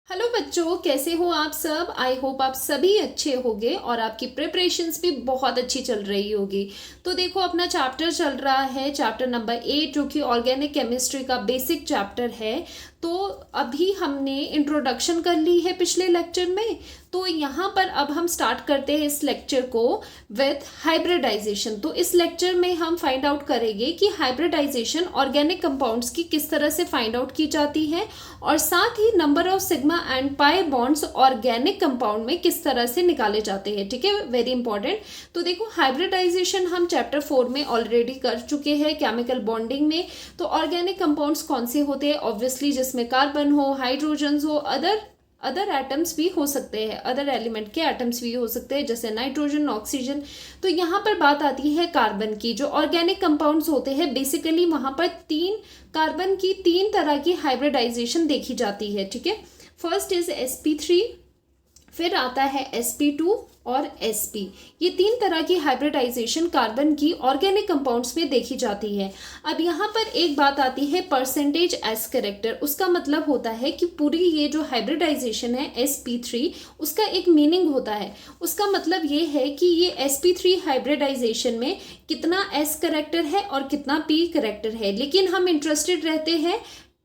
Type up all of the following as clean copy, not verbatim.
Hello बच्चों, कैसे हो आप सब। आई होप आप सभी अच्छे होंगे और आपकी प्रिपरेशंस भी बहुत अच्छी चल रही होगी। तो देखो, अपना चैप्टर चल रहा है, चैप्टर नंबर 8, जो कि ऑर्गेनिक केमिस्ट्री का बेसिक चैप्टर है। तो अभी हमने इंट्रोडक्शन कर ली है पिछले लेक्चर में। तो यहाँ पर अब हम स्टार्ट करते हैं इस लेक्चर को विथ हाइब्रिडाइजेशन। तो इस लेक्चर में हम फाइंड आउट करेंगे कि हाइब्रिडाइजेशन ऑर्गेनिक कंपाउंड्स की किस तरह से फाइंड आउट की जाती है और साथ ही number of sigma and pi bonds organic compound में किस तरह से निकाले जाते हैं। ठीक है, वेरी इंपॉर्टेंट। तो देखो, हाइब्रिडाइजेशन हम चैप्टर 4 में ऑलरेडी कर चुके हैं, केमिकल बॉन्डिंग में। तो ऑर्गेनिक कंपाउंड्स कौन से होते हैं? ऑब्वियसली जिसमें कार्बन हो, हाइड्रोजन हो, अदर एटम्स भी हो सकते हैं, अदर एलिमेंट के एटम्स भी हो सकते हैं, जैसे नाइट्रोजन, ऑक्सीजन। तो यहाँ पर बात आती है कार्बन की। जो ऑर्गेनिक कंपाउंड्स होते हैं, बेसिकली वहाँ पर कार्बन की तीन तरह की हाइब्रिडाइजेशन देखी जाती है। ठीक है, फर्स्ट इज sp3, फिर आता है sp2 और sp। ये तीन तरह की हाइब्रिडाइजेशन कार्बन की ऑर्गेनिक कंपाउंड्स में देखी जाती है। अब यहाँ पर एक बात आती है परसेंटेज एस करेक्टर। उसका मतलब होता है कि पूरी ये जो हाइब्रिडाइजेशन है sp3, उसका एक मीनिंग होता है। उसका मतलब ये है कि ये sp3 हाइब्रिडाइजेशन में कितना एस करेक्टर है और कितना p करेक्टर है। लेकिन हम इंटरेस्टेड रहते हैं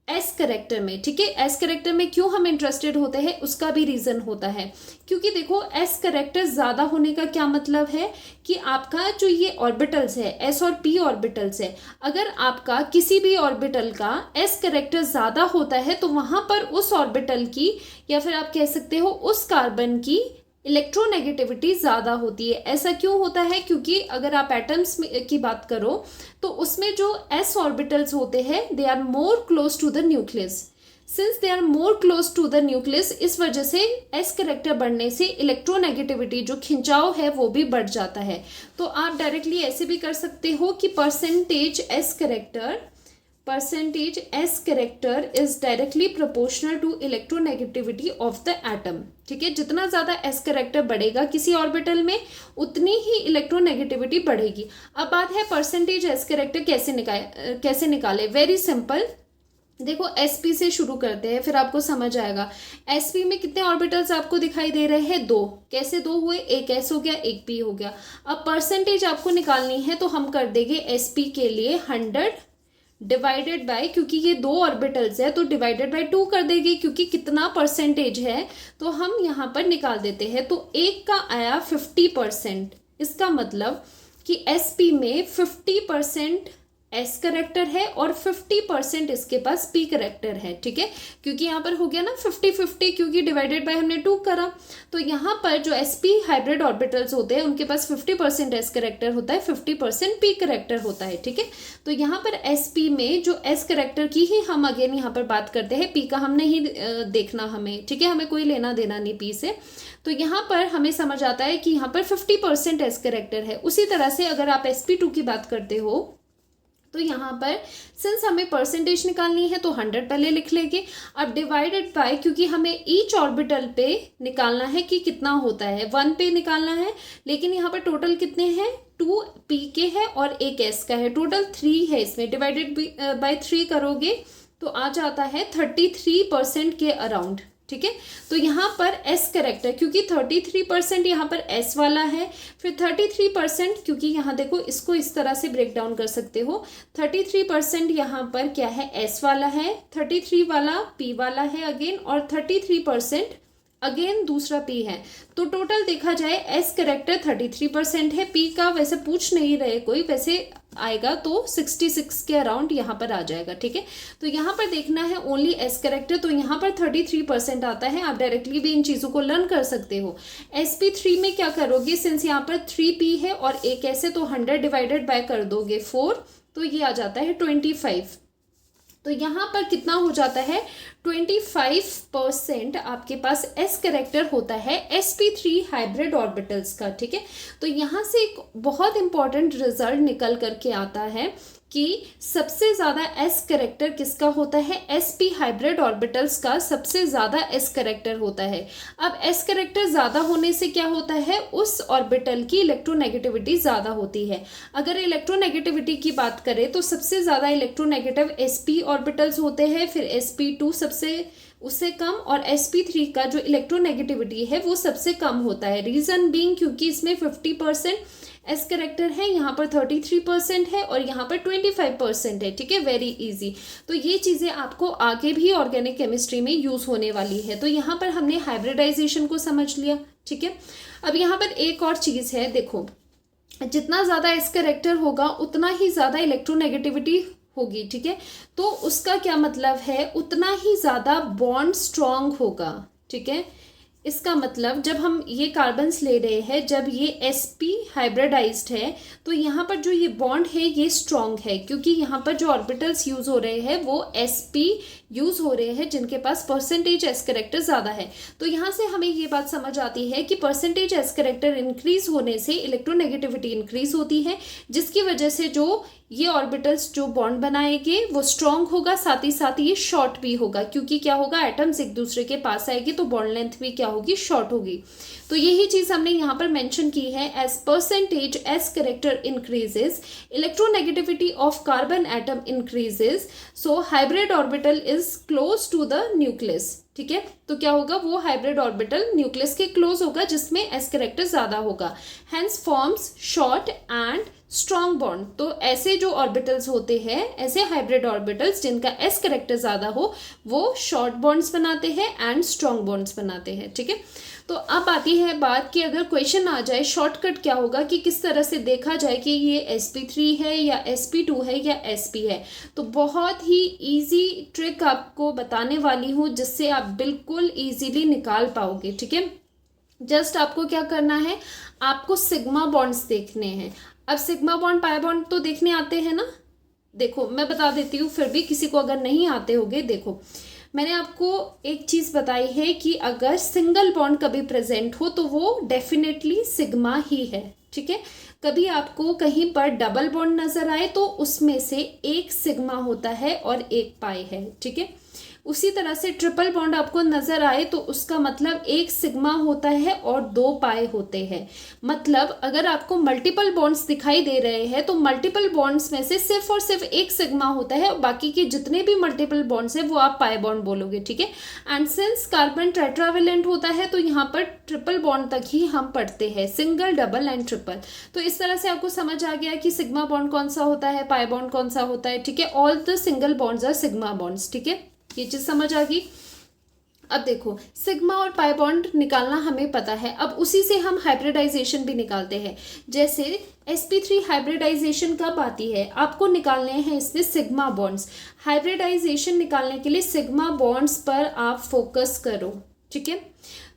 एस करेक्टर में। ठीक है, एस करेक्टर में क्यों हम इंटरेस्टेड होते हैं, उसका भी रीजन होता है। क्योंकि देखो, एस करेक्टर ज्यादा होने का क्या मतलब है कि आपका जो ये ऑर्बिटल्स है, एस और पी ऑर्बिटल्स है, अगर आपका किसी भी ऑर्बिटल का एस करेक्टर ज्यादा होता है तो वहां पर उस ऑर्बिटल की, या फिर आप कह सकते हो उस कार्बन की इलेक्ट्रोनेगेटिविटी ज़्यादा होती है। ऐसा क्यों होता है? क्योंकि अगर आप एटम्स की बात करो तो उसमें जो s ऑर्बिटल्स होते हैं, they are more close to the nucleus. Since they are more close to the nucleus, इस वजह से s करेक्टर बढ़ने से इलेक्ट्रोनेगेटिविटी, जो खिंचाव है, वो भी बढ़ जाता है। तो आप डायरेक्टली ऐसे भी कर सकते हो कि percentage S character is directly proportional to electronegativity of the atom। ठीक है, जितना ज्यादा S character बढ़ेगा किसी ऑर्बिटल में, उतनी ही इलेक्ट्रोनेगेटिविटी बढ़ेगी। अब बात है परसेंटेज S character कैसे निकाले। Very simple. देखो, sp से शुरू करते हैं, फिर आपको समझ आएगा। sp में कितने ऑर्बिटल्स आपको दिखाई दे रहे हैं? 2। कैसे 2 हुए? एक s हो गया, एक p हो गया। अब परसेंटेज आपको निकालनी है तो हम कर देंगे sp के लिए 100 डिवाइडेड बाय, क्योंकि ये 2 ऑर्बिटल्स है तो डिवाइडेड बाय 2 कर देगी, क्योंकि कितना परसेंटेज है तो हम यहाँ पर निकाल देते हैं। तो एक का आया 50%। इसका मतलब कि sp में 50% एस करेक्टर है और 50% इसके पास पी करेक्टर है। ठीक है, क्योंकि यहाँ पर हो गया ना 50-50, क्योंकि डिवाइडेड बाय हमने 2 करा। तो यहाँ पर जो sp हाइब्रिड ऑर्बिटल्स होते हैं उनके पास 50% एस करेक्टर होता है, 50% पी करेक्टर होता है। ठीक है, तो यहाँ पर sp में जो एस करेक्टर की ही हम अगेन यहाँ पर बात करते हैं, पी का हम नहीं देखना हमें। ठीक है, हमें कोई लेना देना नहीं पी से। तो यहाँ पर हमें समझ आता है कि यहाँ पर 50% एस करेक्टर है। उसी तरह से अगर आप sp2 की बात करते हो तो यहाँ पर सिंस हमें परसेंटेज निकालनी है तो 100 पहले लिख लेंगे। अब डिवाइडेड बाय, क्योंकि हमें ईच ऑर्बिटल पे निकालना है कि कितना होता है, 1 पे निकालना है। लेकिन यहाँ पर टोटल कितने हैं? 2 p के है और एक s का है, टोटल 3 है। इसमें डिवाइडेड बाय 3 करोगे तो आ जाता है 33% के अराउंड। ठीक है, तो यहाँ पर S करेक्टर, क्योंकि 33% यहाँ पर S वाला है, फिर 33%, क्योंकि यहाँ देखो इसको इस तरह से ब्रेक डाउन कर सकते हो। 33% यहाँ पर क्या है? S वाला है, 33 वाला P वाला है अगेन, और 33% अगेन दूसरा P है। तो टोटल देखा जाए S करेक्टर 33% है, P का वैसे पूछ नहीं रहे कोई, वैसे आएगा तो 66 के अराउंड यहाँ पर आ जाएगा। ठीक है, तो यहाँ पर देखना है ओनली S करेक्टर, तो यहाँ पर 33% आता है। आप डायरेक्टली भी इन चीज़ों को लर्न कर सकते हो। sp3 में क्या करोगे, सिंस यहाँ पर 3p है और एक S है, तो 100 डिवाइडेड बाय कर दोगे 4, तो ये आ जाता है 25। तो यहाँ पर कितना हो जाता है? 25% आपके पास S करेक्टर होता है sp3 हाइब्रिड ऑर्बिटल्स का। ठीक है, तो यहाँ से एक बहुत इंपॉर्टेंट रिजल्ट निकल करके आता है कि सबसे ज़्यादा S करेक्टर किसका होता है? sp हाइब्रिड ऑर्बिटल्स का सबसे ज़्यादा S करेक्टर होता है। अब S करेक्टर ज़्यादा होने से क्या होता है? उस ऑर्बिटल की इलेक्ट्रोनेगेटिविटी ज़्यादा होती है। अगर इलेक्ट्रोनेगेटिविटी की बात करें तो सबसे ज़्यादा इलेक्ट्रोनेगेटिव sp ऑर्बिटल्स होते हैं, फिर sp2 सबसे उससे कम, और sp3 का जो इलेक्ट्रोनेगेटिविटी है वो सबसे कम होता है। रीजन बीइंग क्योंकि इसमें 50% एस करेक्टर है, यहाँ पर 33% है और यहाँ पर 25% है। ठीक है, वेरी इजी। तो ये चीज़ें आपको आगे भी ऑर्गेनिक केमिस्ट्री में यूज़ होने वाली है। तो यहाँ पर हमने हाइब्रिडाइजेशन को समझ लिया। ठीक है, अब यहाँ पर एक और चीज़ है, देखो जितना ज़्यादा एस करेक्टर होगा उतना ही ज़्यादा इलेक्ट्रोनेगेटिविटी होगी। ठीक है, तो उसका क्या मतलब है, उतना ही ज़्यादा बॉन्ड स्ट्रॉन्ग होगा। ठीक है, इसका मतलब जब हम ये कार्बन्स ले रहे हैं, जब ये sp हाइब्रिडाइज्ड है तो यहाँ पर जो ये बॉन्ड है ये स्ट्रॉन्ग है, क्योंकि यहाँ पर जो ऑर्बिटल्स यूज हो रहे हैं वो sp यूज हो रहे हैं जिनके पास परसेंटेज एस करेक्टर ज़्यादा है। तो यहाँ से हमें ये बात समझ आती है कि परसेंटेज एस करेक्टर इंक्रीज होने से इलेक्ट्रोनेगेटिविटी इंक्रीज होती है, जिसकी वजह से जो ये ऑर्बिटल्स जो बॉन्ड बनाएंगे वो स्ट्रॉन्ग होगा, साथ ही ये शॉर्ट भी होगा, क्योंकि क्या होगा, एटम्स एक दूसरे के पास आएगी तो बॉन्ड लेंथ भी क्या होगी, शॉर्ट होगी। तो यही चीज हमने यहाँ पर मेंशन की है, as percentage S character increases electronegativity of carbon atom increases, so hybrid orbital is close to the nucleus. ठीक है, तो क्या होगा, वो हाइब्रिड ऑर्बिटल न्यूक्लियस के क्लोज होगा जिसमें एस करेक्टर ज्यादा होगा, hence forms short and strong bond. तो ऐसे जो ऑर्बिटल्स होते हैं, ऐसे हाइब्रिड ऑर्बिटल्स जिनका एस करेक्टर ज्यादा हो, वो शॉर्ट बॉन्ड्स बनाते हैं एंड स्ट्रॉन्ग बॉन्ड्स बनाते हैं। ठीक है, तो अब आती है बात कि अगर क्वेश्चन आ जाए शॉर्टकट क्या होगा, कि किस तरह से देखा जाए कि ये sp3 है या sp2 है या sp है। तो बहुत ही इजी ट्रिक आपको बताने वाली हूँ जिससे आप बिल्कुल इजीली निकाल पाओगे। ठीक है, जस्ट आपको क्या करना है, आपको सिग्मा बॉन्ड्स देखने हैं। अब सिग्मा बॉन्ड पाई बॉन्ड तो देखने आते हैं ना, देखो मैं बता देती हूँ, फिर भी किसी को अगर नहीं आते होंगे, देखो मैंने आपको एक चीज़ बताई है कि अगर सिंगल बॉन्ड कभी प्रेजेंट हो तो वो डेफिनेटली सिग्मा ही है। ठीक है, कभी आपको कहीं पर डबल बॉन्ड नजर आए तो उसमें से एक सिग्मा होता है और एक पाई है। ठीक है, उसी तरह से ट्रिपल बॉन्ड आपको नजर आए तो उसका मतलब एक सिग्मा होता है और दो पाई होते हैं। मतलब अगर आपको मल्टीपल बॉन्ड्स दिखाई दे रहे हैं तो मल्टीपल बॉन्ड्स में से सिर्फ और सिर्फ एक सिग्मा होता है और बाकी के जितने भी मल्टीपल बॉन्ड्स है वो आप पाई बॉन्ड बोलोगे। ठीक है, एंड सिंस कार्बन टेट्रावेलेंट होता है तो यहाँ पर ट्रिपल बॉन्ड तक ही हम पढ़ते हैं, सिंगल, डबल एंड ट्रिपल। तो इस तरह से आपको समझ आ गया कि सिग्मा बॉन्ड कौन सा होता है, पाई बॉन्ड कौन सा होता है। ठीक है, all the single bonds are sigma bonds. ठीक है, ये चीज समझ आ गई। अब देखो सिग्मा और पाई बॉन्ड निकालना हमें पता है, अब उसी से हम हाइब्रिडाइजेशन भी निकालते हैं। जैसे sp3 हाइब्रिडाइजेशन कब आती है, आपको निकालने हैं इसमें सिग्मा बॉन्ड्स। हाइब्रिडाइजेशन निकालने के लिए सिग्मा बॉन्ड्स पर आप फोकस करो। ठीक है,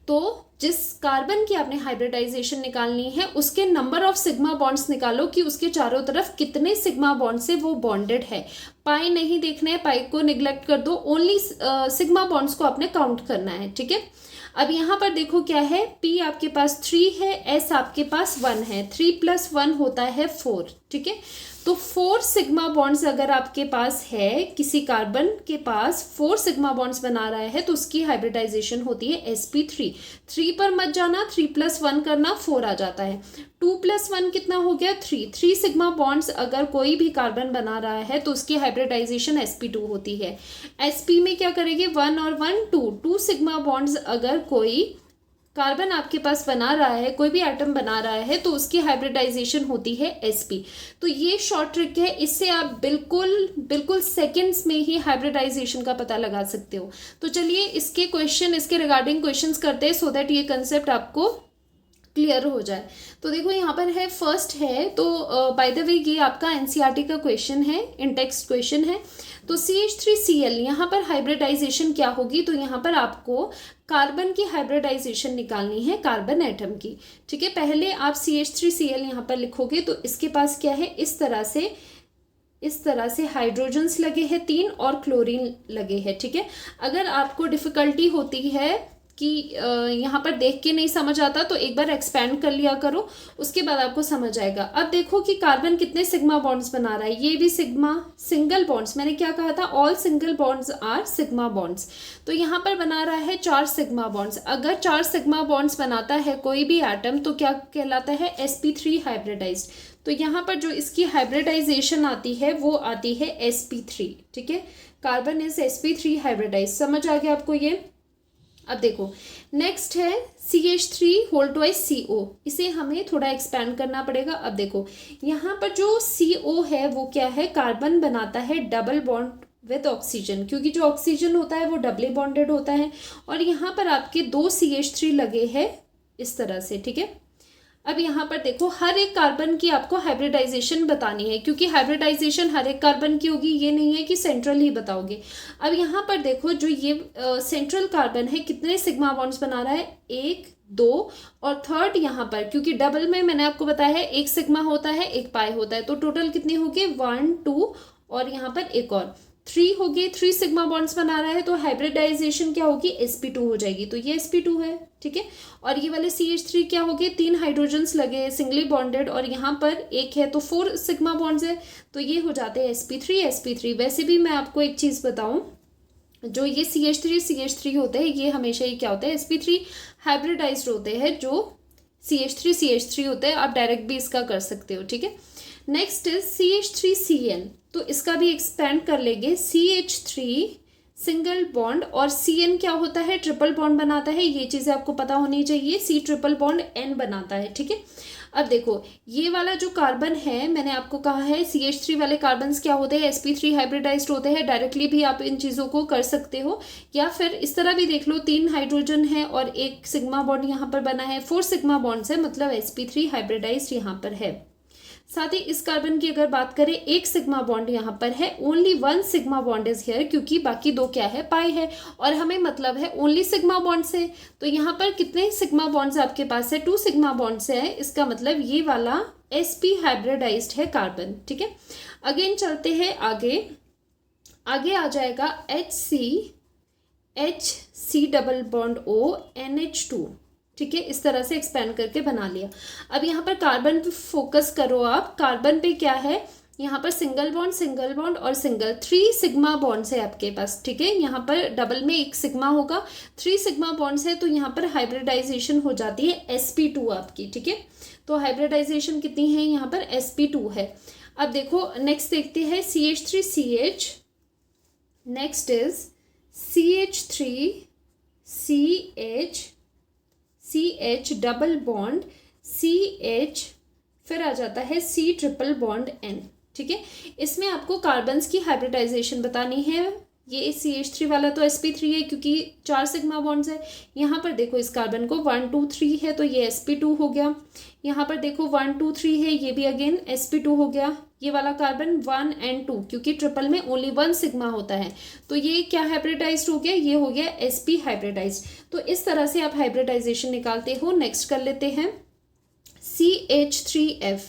तो जिस कार्बन की आपने हाइब्रिडाइजेशन निकालनी है उसके नंबर ऑफ सिग्मा बॉन्ड्स निकालो कि उसके चारों तरफ कितने सिग्मा बॉन्ड से वो बॉन्डेड है। पाई नहीं देखना है, पाई को निग्लेक्ट कर दो, ओनली सिग्मा बॉन्ड्स को आपने काउंट करना है। ठीक है, अब यहाँ पर देखो क्या है, P आपके पास 3 है, S आपके पास 1 है, 3 + 1 होता है 4। ठीक है, तो 4 सिग्मा बॉन्ड्स अगर आपके पास है, किसी कार्बन के पास 4 सिग्मा बॉन्ड्स बना रहा है तो उसकी हाइब्रिडाइजेशन होती है sp3। 3 पर मत जाना, 3 + 1 करना, 4 आ जाता है। 2 + 1 कितना हो गया, 3 सिग्मा बॉन्ड्स अगर कोई भी कार्बन बना रहा है तो उसकी हाइब्रिडाइजेशन sp2 होती है। sp में क्या करेंगे, 1 और 1 2 सिग्मा बॉन्ड्स अगर कोई कार्बन आपके पास बना रहा है, कोई भी एटम बना रहा है तो उसकी हाइब्रिडाइजेशन होती है sp। तो ये शॉर्ट ट्रिक है, इससे आप बिल्कुल सेकंड्स में ही हाइब्रिडाइजेशन का पता लगा सकते हो। तो चलिए इसके क्वेश्चन, इसके रिगार्डिंग क्वेश्चंस करते हैं सो दैट ये कंसेप्ट आपको क्लियर हो जाए। तो देखो यहाँ पर है, फर्स्ट है, तो बाय द वे ये आपका एनसीईआरटी का क्वेश्चन है, इन टेक्स्ट क्वेश्चन है। तो CH3Cl यहाँ पर हाइब्रिडाइजेशन क्या होगी, तो यहाँ पर आपको कार्बन की हाइब्रिडाइजेशन निकालनी है, कार्बन एटम की। ठीक है, पहले आप CH3Cl यहाँ पर लिखोगे तो इसके पास क्या है, इस तरह से हाइड्रोजन्स लगे हैं 3 और क्लोरीन लगे हैं। ठीक है, अगर आपको डिफिकल्टी होती है कि यहाँ पर देख के नहीं समझ आता तो एक बार एक्सपैंड कर लिया करो, उसके बाद आपको समझ आएगा। अब देखो कि कार्बन कितने सिग्मा बॉन्ड्स बना रहा है, ये भी सिग्मा, सिंगल बॉन्ड्स, मैंने क्या कहा था, all single bonds are sigma bonds. तो यहाँ पर बना रहा है 4 सिग्मा बॉन्ड्स। अगर 4 सिग्मा बॉन्ड्स बनाता है कोई भी एटम तो क्या कहलाता है, sp3 हाइब्रिडाइज्ड। तो यहाँ पर जो इसकी हाइब्रिडाइजेशन आती है वो आती है sp3। ठीक है, कार्बन इज sp3 हाइब्रिडाइज। समझ आ गया आपको ये। अब देखो नेक्स्ट है CH3 होल ट्वाइस CO। इसे हमें थोड़ा एक्सपैंड करना पड़ेगा। अब देखो यहाँ पर जो CO है वो क्या है, कार्बन बनाता है डबल बॉन्ड विद ऑक्सीजन, क्योंकि जो ऑक्सीजन होता है वो डबली बॉन्डेड होता है। और यहाँ पर आपके 2 CH3 लगे हैं इस तरह से, ठीक है। अब यहाँ पर देखो हर एक कार्बन की आपको हाइब्रिडाइजेशन बतानी है, क्योंकि हाइब्रिडाइजेशन हर एक कार्बन की होगी, ये नहीं है कि सेंट्रल ही बताओगे। अब यहाँ पर देखो जो ये सेंट्रल कार्बन है कितने सिग्मा बॉन्ड्स बना रहा है, 1 2 और थर्ड यहाँ पर क्योंकि डबल में मैंने आपको बताया है एक सिग्मा होता है एक पाई होता है, तो टोटल कितने हो गए 1 2 और यहाँ पर एक और 3 हो गए, 3 सिग्मा बॉन्ड्स बना रहा है, तो हाइब्रिडाइजेशन क्या होगी sp2 हो जाएगी, तो ये sp2 है, ठीक है। और ये वाले CH3 क्या हो गए, 3 हाइड्रोजन्स लगे सिंगली बॉन्डेड और यहाँ पर एक है तो 4 सिग्मा बॉन्ड्स है, तो ये हो जाते हैं sp3। वैसे भी मैं आपको एक चीज़ बताऊँ, जो ये CH3 होते हैं ये हमेशा ही क्या होता है sp3 हाइब्रिडाइज्ड होते हैं, जो CH3 होते हैं। आप डायरेक्ट भी इसका कर सकते हो, ठीक है। नेक्स्ट इज CH3CN, तो इसका भी एक्सपेंड कर लेंगे। CH3 सिंगल बॉन्ड और CN क्या होता है, ट्रिपल बॉन्ड बनाता है, ये चीज़ें आपको पता होनी चाहिए। C ट्रिपल बॉन्ड N बनाता है, ठीक है। अब देखो ये वाला जो कार्बन है मैंने आपको कहा है CH3 वाले कार्बन्स क्या होते हैं, sp3 हाइब्रिडाइज्ड होते हैं। डायरेक्टली भी आप इन चीज़ों को कर सकते हो, या फिर इस तरह भी देख लो, 3 हाइड्रोजन है और एक सिग्मा बॉन्ड यहाँ पर बना है, 4 सिग्मा बॉन्ड्स है, मतलब sp3 हाइब्रिडाइज्ड यहाँ पर है। साथ ही इस कार्बन की अगर बात करें, एक सिग्मा बॉन्ड यहाँ पर है, only 1 sigma bond is here, क्योंकि बाकी 2 क्या है, पाई है, और हमें मतलब है ओनली सिग्मा बॉन्ड से। तो यहाँ पर कितने सिग्मा बॉन्ड्स आपके पास है, 2 सिग्मा बॉन्ड से है, इसका मतलब ये वाला sp हाइब्रिडाइज्ड है कार्बन, ठीक है। अगेन चलते हैं आगे आ जाएगा HC double bond O NH2, ठीक है। इस तरह से एक्सपेंड करके बना लिया। अब यहाँ पर कार्बन पे फोकस करो आप, कार्बन पे क्या है, यहाँ पर सिंगल बॉन्ड और सिंगल 3 सिग्मा बॉन्ड्स है आपके पास, ठीक है। यहाँ पर डबल में 1 सिग्मा होगा, 3 सिग्मा बॉन्ड्स है, तो यहाँ पर हाइब्रिडाइजेशन हो जाती है sp2 आपकी, ठीक है। तो हाइब्रिडाइजेशन कितनी है यहाँ पर, sp2 है। अब देखो नेक्स्ट देखते हैं CH3CH, next is CH double bond CH, फिर आ जाता है C ट्रिपल बॉन्ड N, ठीक है। इसमें आपको कार्बन्स की हाइब्रिडाइजेशन बतानी है। ये CH3 वाला तो sp3 है क्योंकि 4 सिग्मा बॉन्ड्स है। यहाँ पर देखो इस कार्बन को 1 2 3 है, तो ये sp2 हो गया। यहाँ पर देखो 1 2 3 है, ये भी अगेन sp2 हो गया। ये वाला कार्बन 1 और 2, क्योंकि ट्रिपल में ओनली 1 सिग्मा होता है, तो ये क्या हाइब्रिडाइज्ड हो गया, ये हो गया sp हाइब्रिडाइज्ड। तो इस तरह से आप हाइब्रिडाइजेशन निकालते हो। नेक्स्ट कर लेते हैं CH3F,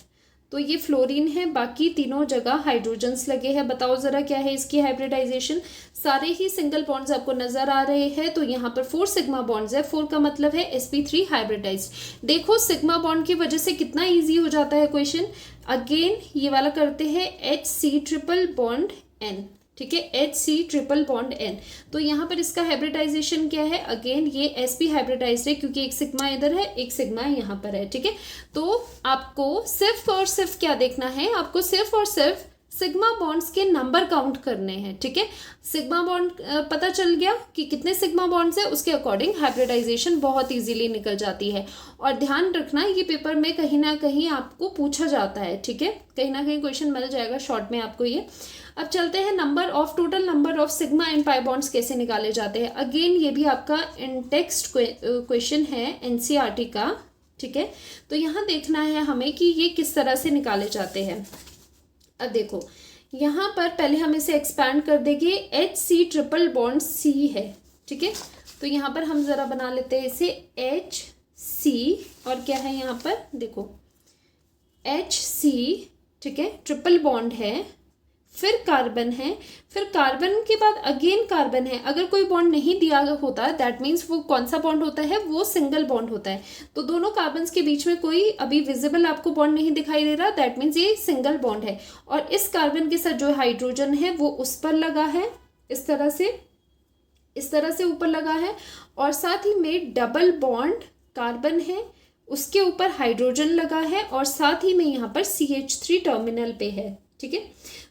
तो ये फ्लोरीन है, बाकी तीनों जगह हाइड्रोजन्स लगे हैं। बताओ जरा क्या है इसकी हाइब्रिडाइजेशन। सारे ही सिंगल बॉन्ड्स आपको नजर आ रहे हैं, तो यहाँ पर 4 सिग्मा बॉन्ड्स है, 4 का मतलब है sp3 हाइब्रिडाइज्ड। देखो सिग्मा बॉन्ड की वजह से कितना इजी हो जाता है क्वेश्चन। अगेन ये वाला करते हैं HC ट्रिपल बॉन्ड N, ठीक है, HC ट्रिपल बॉन्ड N। तो यहाँ पर इसका हाइब्रिडाइजेशन क्या है, अगेन ये sp हाइब्रिडाइज्ड है, क्योंकि एक सिग्मा इधर है एक सिग्मा यहाँ पर है, ठीक है। तो आपको सिर्फ और सिर्फ क्या देखना है, आपको सिर्फ और सिर्फ सिग्मा बॉन्ड्स के नंबर काउंट करने हैं, ठीक है। सिग्मा बॉन्ड पता चल गया कि कितने सिग्मा बॉन्ड्स है, उसके अकॉर्डिंग हाइब्रिडाइजेशन बहुत इजीली निकल जाती है। और ध्यान रखना ये पेपर में कहीं ना कहीं आपको पूछा जाता है, ठीक है, कहीं ना कहीं क्वेश्चन मिल जाएगा शॉर्ट में आपको ये। अब चलते हैं total number of sigma and pi bonds कैसे निकाले जाते हैं। अगेन ये भी आपका इन टेक्स्ट क्वेश्चन है NCERT का, ठीक है। तो यहाँ देखना है हमें कि ये किस तरह से निकाले जाते हैं। अब देखो यहाँ पर पहले हम इसे एक्सपैंड कर देंगे, HC ट्रिपल बॉन्ड C है, ठीक है। तो यहाँ पर हम जरा बना लेते हैं इसे HC, और क्या है यहाँ पर देखो HC, ठीक है, ट्रिपल बॉन्ड है, फिर कार्बन है, फिर कार्बन के बाद अगेन कार्बन है। अगर कोई बॉन्ड नहीं दिया होता दैट मीन्स वो कौन सा बॉन्ड होता है, वो सिंगल बॉन्ड होता है। तो दोनों कार्बन्स के बीच में कोई अभी विजिबल आपको बॉन्ड नहीं दिखाई दे रहा, दैट मीन्स ये सिंगल बॉन्ड है। और इस कार्बन के साथ जो हाइड्रोजन है वो उस पर लगा है, इस तरह से ऊपर लगा है, और साथ ही में डबल बॉन्ड कार्बन है, उसके ऊपर हाइड्रोजन लगा है, और साथ ही में यहाँ पर CH3 टर्मिनल पे है, ठीक है।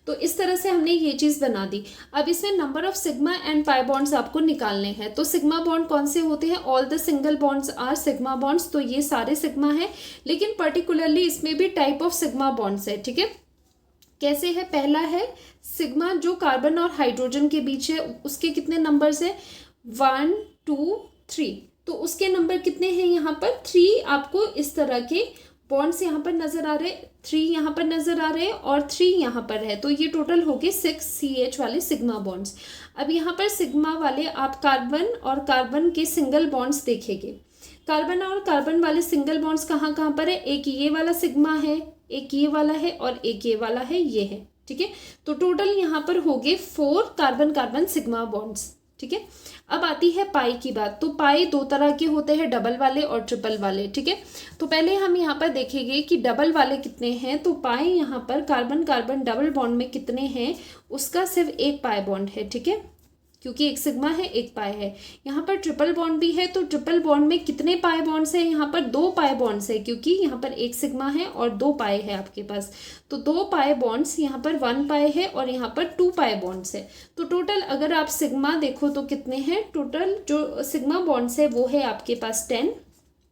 तो इस तरह से हमने ये चीज़ बना दी। अब इसमें number of sigma and pi bonds आपको निकालने हैं। तो सिग्मा बॉन्ड कौन से होते हैं? All the single bonds are sigma bonds. तो ये सारे सिग्मा है, लेकिन पर्टिकुलरली इसमें भी टाइप ऑफ सिग्मा बॉन्ड्स है, ठीक है। कैसे है? पहला है सिग्मा जो कार्बन और हाइड्रोजन के बीच है, उसके कितने नंबर्स है? 1 2 3। तो उसके नंबर कितने हैं यहाँ पर? 3 आपको इस तरह के बॉन्ड्स यहाँ पर नजर आ रहे, 3 यहाँ पर नजर आ रहे हैं और 3 यहाँ पर है। तो ये टोटल हो गए 6 CH वाले सिग्मा बॉन्ड्स। अब यहाँ पर सिग्मा वाले आप कार्बन और कार्बन के सिंगल बॉन्ड्स देखेंगे। कार्बन और कार्बन वाले सिंगल बॉन्ड्स कहाँ कहाँ पर है? एक ये वाला सिग्मा है, एक ये वाला है और एक ये वाला है, ये है, ठीक है। तो टोटल यहाँ पर हो गए 4 कार्बन कार्बन सिग्मा बॉन्ड्स, ठीक है। अब आती है पाई की बात। तो पाई दो तरह के होते हैं, डबल वाले और ट्रिपल वाले, ठीक है। तो पहले हम यहाँ पर देखेंगे कि डबल वाले कितने हैं। तो पाई यहाँ पर कार्बन कार्बन डबल बॉन्ड में कितने हैं, उसका सिर्फ एक पाई बॉन्ड है, ठीक है, क्योंकि एक सिग्मा है एक पाई है। यहाँ पर ट्रिपल बॉन्ड भी है, तो ट्रिपल बॉन्ड में कितने पाई बॉन्ड्स हैं? यहाँ पर 2 पाई बॉन्ड्स है, क्योंकि यहाँ पर एक सिग्मा है और 2 पाई है आपके पास। तो 2 पाई बॉन्ड्स, यहाँ पर 1 पाई है और यहाँ पर 2 पाई बॉन्ड्स है। तो टोटल अगर आप सिग्मा देखो तो कितने हैं? टोटल जो सिग्मा बॉन्ड्स है वो है आपके पास 10,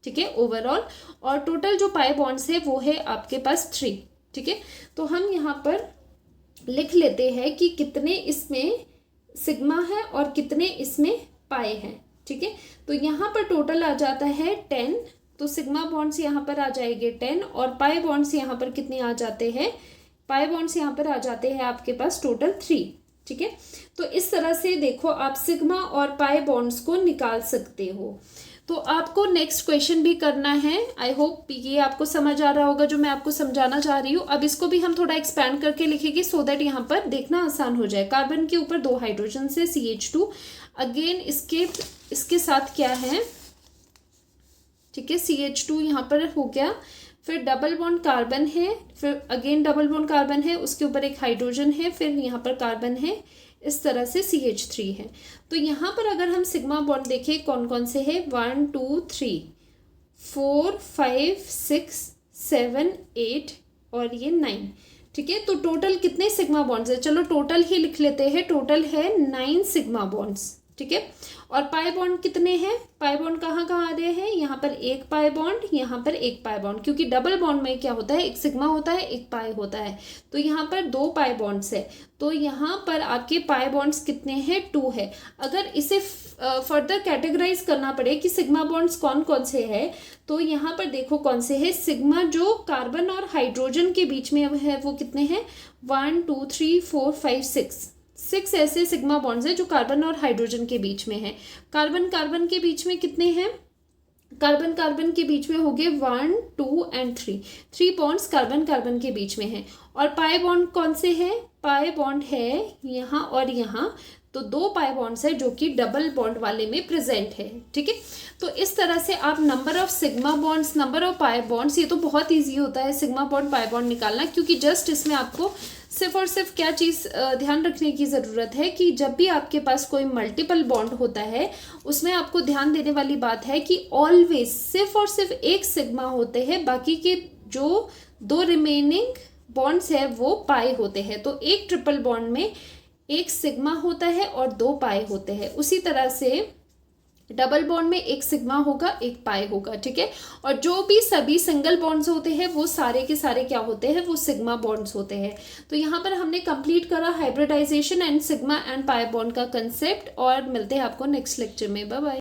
ठीक है, ओवरऑल। और टोटल जो पाई बॉन्ड्स है वो है आपके पास 3, ठीक है। तो हम यहाँ पर लिख लेते हैं कि कितने इसमें सिग्मा है और कितने इसमें पाई है, ठीक है। तो यहाँ पर टोटल आ जाता है 10। तो सिग्मा बॉन्ड्स यहाँ पर आ जाएंगे 10 और पाई बॉन्ड्स यहाँ पर कितने आ जाते हैं? पाई बॉन्ड्स यहाँ पर आ जाते हैं आपके पास टोटल 3, ठीक है। तो इस तरह से देखो आप सिग्मा और पाई बॉन्ड्स को निकाल सकते हो। तो आपको नेक्स्ट क्वेश्चन भी करना है। आई होप ये आपको समझ आ रहा होगा जो मैं आपको समझाना चाह रही हूँ। अब इसको भी हम थोड़ा एक्सपैंड करके लिखेंगे सो दैट यहाँ पर देखना आसान हो जाए। कार्बन के ऊपर 2 हाइड्रोजन से CH2, अगेन इसके साथ क्या है, ठीक है, CH2 यहाँ पर हो गया। फिर डबल बॉन्ड कार्बन है, फिर अगेन डबल बॉन्ड कार्बन है, उसके ऊपर एक हाइड्रोजन है, फिर यहाँ पर कार्बन है, इस तरह से CH3 है। तो यहाँ पर अगर हम सिग्मा बॉन्ड देखें कौन कौन से है, 1 2 3 4 5 6 7 8 और ये 9, ठीक है। तो टोटल कितने सिग्मा बॉन्ड्स है? चलो टोटल ही लिख लेते हैं। टोटल है 9 सिग्मा बॉन्ड्स, ठीक है। और पाई बॉन्ड कितने हैं? पाई बॉन्ड कहाँ कहाँ आ रहे हैं? यहाँ पर एक पाई बॉन्ड, यहाँ पर एक पाई बॉन्ड, क्योंकि डबल बॉन्ड में क्या होता है, एक सिग्मा होता है एक पाई होता है। तो यहाँ पर 2 पाई बॉन्ड्स है। तो यहाँ पर आपके पाई बॉन्ड्स कितने हैं? 2 है। अगर इसे फर्दर कैटेगराइज करना पड़े कि सिग्मा बॉन्ड्स कौन कौन से है, तो यहाँ पर देखो कौन से है। सिग्मा जो कार्बन और हाइड्रोजन के बीच में है वो कितने हैं? 1 2 3 4 5 6 ऐसे सिग्मा बॉन्ड्स है जो कार्बन और हाइड्रोजन के बीच में है। कार्बन कार्बन के बीच में कितने हैं? कार्बन कार्बन के बीच में हो गए 1 2 एंड 3 बॉन्ड्स कार्बन कार्बन के बीच में है। और पाई बॉन्ड कौन से है? पाई बॉन्ड है यहाँ और यहाँ। तो 2 पाई बॉन्ड्स है जो कि डबल बॉन्ड वाले में प्रेजेंट है, ठीक है। तो इस तरह से आप number of sigma bonds, number of pi bonds, ये तो बहुत ईजी होता है सिग्मा बॉन्ड पाई बॉन्ड निकालना, क्योंकि जस्ट इसमें आपको सिर्फ और सिर्फ क्या चीज़ ध्यान रखने की ज़रूरत है कि जब भी आपके पास कोई मल्टीपल बॉन्ड होता है उसमें आपको ध्यान देने वाली बात है कि ऑलवेज सिर्फ और सिर्फ एक सिग्मा होते हैं, बाकी के जो 2 रिमेनिंग बॉन्ड्स है वो पाई होते हैं। तो एक ट्रिपल बॉन्ड में एक सिग्मा होता है और 2 पाई होते हैं। उसी तरह से डबल बॉन्ड में एक सिग्मा होगा एक पाई होगा, ठीक है। और जो भी सभी सिंगल बॉन्ड्स होते हैं वो सारे के सारे क्या होते हैं? वो सिग्मा बॉन्ड्स होते हैं। तो यहाँ पर हमने कंप्लीट करा hybridisation and sigma and pi bond का कंसेप्ट। और मिलते हैं आपको नेक्स्ट लेक्चर में। Bye bye.